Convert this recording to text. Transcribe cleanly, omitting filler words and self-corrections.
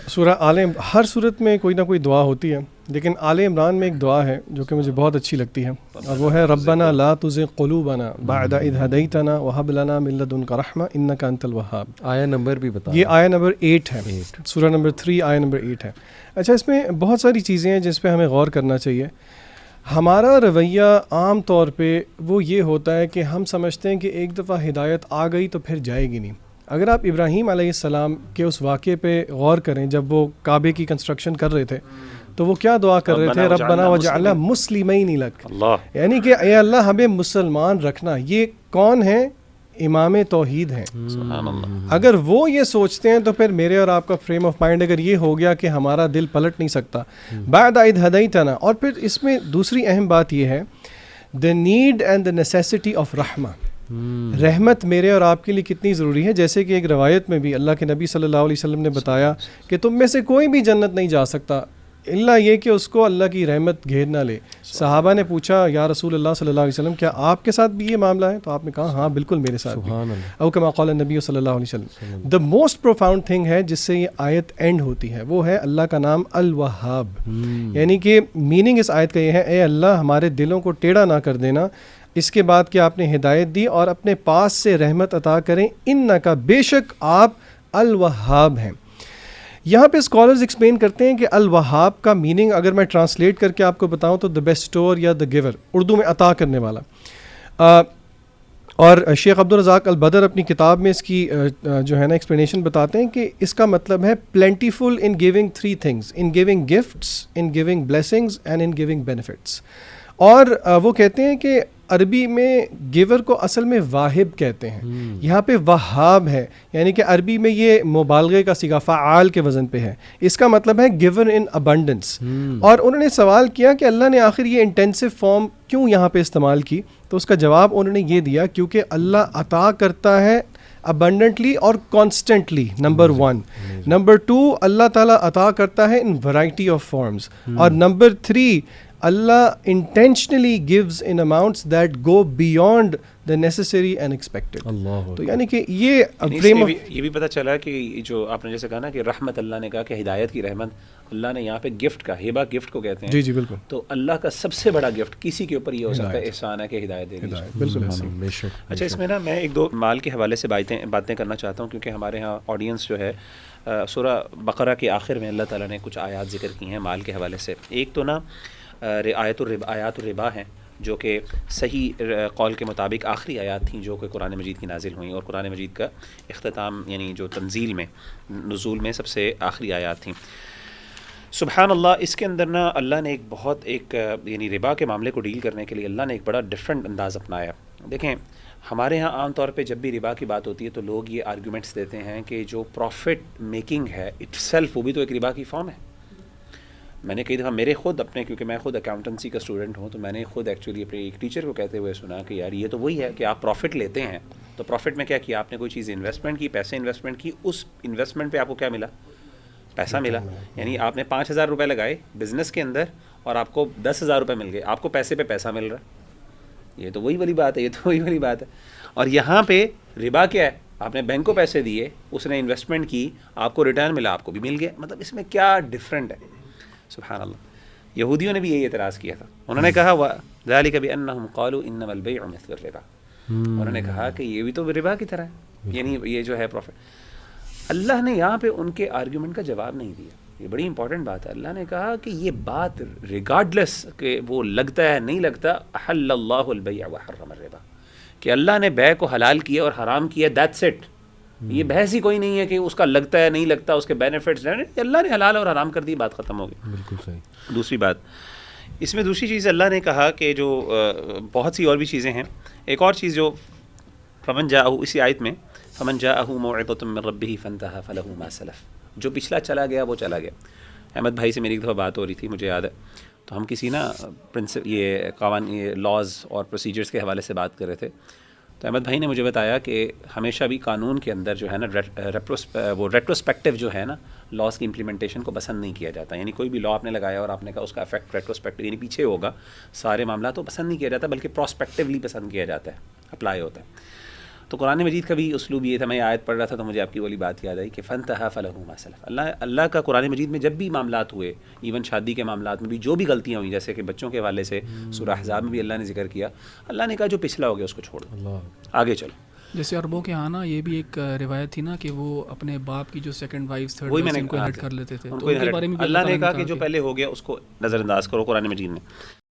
سورہ ہر صورت میں کوئی نہ کوئی دعا ہوتی ہے، لیکن آل عمران میں ایک دعا ہے جو کہ مجھے بہت اچھی لگتی ہے، اور وہ ہے ربنا لا تزغ قلوبنا بعد اذ ہدیتنا وہب لنا من لدنک رحمہ انک انت الوہاب۔ آیا نمبر بھی بتا، یہ آیا نمبر 8 ہے، سورہ نمبر 3 آیا نمبر 8 ہے۔ اچھا، اس میں بہت ساری چیزیں ہیں جس پہ ہمیں غور کرنا چاہیے۔ ہمارا رویہ عام طور پہ وہ یہ ہوتا ہے کہ ہم سمجھتے ہیں کہ ایک دفعہ ہدایت آ گئی تو پھر جائے گی نہیں۔ اگر آپ ابراہیم علیہ السلام کے اس واقعے پہ غور کریں، جب وہ کعبے کی کنسٹرکشن کر رہے تھے تو وہ کیا دعا کر رہے تھے؟ ربنا وجعلنا مسلمین لک، یعنی کہ اے اللہ ہمیں مسلمان رکھنا۔ یہ کون ہیں؟ امام توحید ہیں۔ اگر وہ یہ سوچتے ہیں تو پھر میرے اور آپ کا فریم آف مائنڈ اگر یہ ہو گیا کہ ہمارا دل پلٹ نہیں سکتا۔ بعد اذ ہدیتنا، اور پھر اس میں دوسری اہم بات یہ ہے the need and the necessity of رحمہ۔ رحمت میرے اور آپ کے لیے کتنی ضروری ہے، جیسے کہ ایک روایت میں بھی اللہ کے نبی صلی اللہ علیہ وسلم نے بتایا کہ تم میں سے کوئی بھی جنت نہیں جا سکتا الا یہ کہ اس کو اللہ کی رحمت گھیر نہ لے۔ صحابہ نے پوچھا یا رسول اللہ صلی اللہ علیہ وسلم کیا آپ کے ساتھ بھی یہ معاملہ ہے؟ تو آپ نے کہا ہاں بالکل میرے ساتھ بھی، او کما قال النبی صلی اللہ علیہ وسلم۔ دا موسٹ پروفاؤنڈ تھنگ ہے جس سے یہ آیت اینڈ ہوتی ہے وہ ہے اللہ کا نام الوہاب، یعنی کہ میننگ اس آیت کا یہ ہے اے اللہ ہمارے دلوں کو ٹیڑھا نہ کر دینا، اس کے بعد کہ آپ نے ہدایت دی اور اپنے پاس سے رحمت عطا کریں، انکا بے شک آپ الوہاب ہیں۔ یہاں پہ اسکالرز ایکسپلین کرتے ہیں کہ الوہاب کا میننگ اگر میں ٹرانسلیٹ کر کے آپ کو بتاؤں تو دا بیسٹور یا دا گیور، اردو میں عطا کرنے والا۔ اور شیخ عبدالرزاق البدر اپنی کتاب میں اس کی جو ہے نا ایکسپلینیشن بتاتے ہیں کہ اس کا مطلب ہے plentiful in giving 3 things, in giving gifts, in giving blessings and in giving benefits. اور وہ کہتے ہیں کہ عربی میں گیور کو اصل میں واہب کہتے ہیں، یہاں پہ وہاب ہے، یعنی کہ عربی میں یہ مبالغے کا صیغہ فعال کے وزن پہ ہے، اس کا مطلب ہے گیور ان ابنڈنس۔ اور انہوں نے سوال کیا کہ اللہ نے آخر یہ انٹینسو فارم کیوں یہاں پہ استعمال کی؟ تو اس کا جواب انہوں نے یہ دیا کیونکہ اللہ عطا کرتا ہے ابنڈنٹلی اور کانسٹنٹلی، نمبر 1۔ نمبر 2، اللہ تعالیٰ عطا کرتا ہے ان ورائٹی آف فارمز، اور number 3، Allah intentionally gives in amounts that go beyond the necessary and expected. تو یعنی کہ یہ بھی پتہ چلا کہ جو آپ نے جیسے کہا نا کہ رحمت، اللہ نے کہا کہ ہدایت کی رحمت، اللہ نے یہاں پہ گفٹ کا، ہیبا گفٹ کو کہتے ہیں۔ جی جی بالکل۔ تو اللہ کا سب سے بڑا گفٹ کسی کے اوپر یہ ہو سکتا ہے احسان ہے کہ ہدایت دے گی۔ بالکل۔ اچھا، اس میں نا میں ایک دو مال کے حوالے سے باتیں کرنا چاہتا ہوں، کیونکہ ہمارے ہاں آڈینس جو ہے سورہ بقرہ کے آخر میں اللہ تعالیٰ نے کچھ آیات ذکر کی ہیں مال کے حوالے سے۔ ایک تو نا آیات الربا ہیں، جو کہ صحیح قول کے مطابق آخری آیات تھیں جو کہ قرآن مجید کی نازل ہوئیں، اور قرآن مجید کا اختتام یعنی جو تنزیل میں نزول میں سب سے آخری آیات تھیں۔ سبحان اللہ، اس کے اندر نا اللہ نے ایک یعنی ربا کے معاملے کو ڈیل کرنے کے لیے اللہ نے ایک بڑا ڈفرینٹ انداز اپنایا۔ دیکھیں، ہمارے ہاں عام طور پہ جب بھی ربا کی بات ہوتی ہے تو لوگ یہ آرگومنٹس دیتے ہیں کہ جو پروفٹ میکنگ ہے اٹ سیلف، وہ بھی تو ایک ربا کی فارم ہے۔ میں نے کئی دفعہ میرے خود اپنے، کیونکہ میں خود اکاؤنٹنسی کا اسٹوڈنٹ ہوں، تو میں نے خود ایکچولی اپنے ایک ٹیچر کو کہتے ہوئے سنا کہ یار یہ تو وہی ہے کہ آپ پروفٹ لیتے ہیں، تو پروفٹ میں کیا کیا آپ نے؟ کوئی چیز انویسٹمنٹ کی، پیسے انویسٹمنٹ کی، اس انویسٹمنٹ پہ آپ کو کیا ملا؟ پیسہ ملا۔ یعنی آپ نے 5,000 روپے لگائے بزنس کے اندر اور آپ کو 10,000 روپے مل گئے، آپ کو پیسے پہ پیسہ مل رہا ہے۔ یہ تو وہی والی بات ہے، اور یہاں پہ ربا کیا ہے؟ آپ نے بینک کو پیسے دیے، اس نے انویسٹمنٹ کی، آپ کو ریٹرن ملا، آپ کو بھی مل گیا۔ مطلب اس میں کیا ڈفرینٹ ہے؟ سبحان اللہ۔ یہودیوں نے بھی یہی اعتراض کیا تھا، انہوں نے کہا ذَلِكَ بِأَنَّهُمْ قَالُوا إِنَّمَا الْبَيْعُ مِثْلُ الرِّبَا، انہوں نے کہا کہ یہ بھی تو ربا کی طرح ہے، یعنی یہ جو ہے پروفٹ۔ اللہ نے یہاں پہ ان کے آرگیومنٹ کا جواب نہیں دیا، یہ بڑی امپورٹنٹ بات ہے۔ اللہ نے کہا کہ یہ بات ریگارڈلیس کہ وہ لگتا ہے نہیں لگتا، أَحَلَّ اللَّهُ الْبَيْعَ وَحَرَّمَ الرِّبَا، کہ اللہ نے بیع کو حلال کیا اور حرام کیا، دیٹس اٹ۔ یہ بحث ہی کوئی نہیں ہے کہ اس کا لگتا ہے نہیں لگتا، اس کے بینیفٹس، اللہ نے حلال اور حرام کر دی، بات ختم ہو گئی۔ بالکل صحیح۔ دوسری بات، اس میں دوسری چیز اللہ نے کہا کہ جو بہت سی اور بھی چیزیں ہیں، ایک اور چیز جو فمن جاءہ، اسی آیت میں فمن جاءہ موعظۃ من ربہ فانتہی فلہ ما سلف، جو پچھلا چلا گیا وہ چلا گیا۔ احمد بھائی سے میری ایک دفعہ بات ہو رہی تھی، مجھے یاد ہے، تو ہم کسی نا یہ قوانین، یہ لاز اور پروسیجرز کے حوالے سے بات کر رہے تھے، تو احمد بھائی نے مجھے بتایا کہ ہمیشہ بھی قانون کے اندر جو ہے نا وہ ریٹروسپیکٹیو جو ہے نا لاز کی امپلیمنٹیشن کو پسند نہیں کیا جاتا، یعنی کوئی بھی لا آپ نے لگایا اور آپ نے کہا اس کا افیکٹ ریٹروسپیکٹیو یعنی پیچھے ہوگا، سارے معاملات تو پسند نہیں کیا جاتا بلکہ پراسپیکٹیولی پسند کیا جاتا ہے، اپلائی ہوتا ہے۔ تو قرآن مجید کا بھی اسلوب یہ تھا. میں آیت پڑھ رہا تھا تو مجھے آپ کی والی بات یاد آئی کہ فَانْتَهَا فَلَهُ مَا سَلَفَ. اللہ کا قرآن مجید میں جب بھی معاملات ہوئے، ایون شادی کے معاملات میں بھی جو بھی غلطیاں ہوئیں، جیسے کہ بچوں کے حوالے سے سورہ احزاب میں بھی اللہ نے ذکر کیا، اللہ نے کہا جو پچھلا ہو گیا اس کو چھوڑ دو، آگے چلو. جیسے عربوں کے ہاں نا یہ بھی ایک روایت تھی نا کہ وہ اپنے باپ کی جو سیکنڈ وائف تھرڈ وائف ان کو انہرٹ کر لیتے تھے، تو ان کے بارے میں اللہ نے کہا کہ جو پہلے ہو گیا اس کو نظر انداز کرو قرآن مجید میں.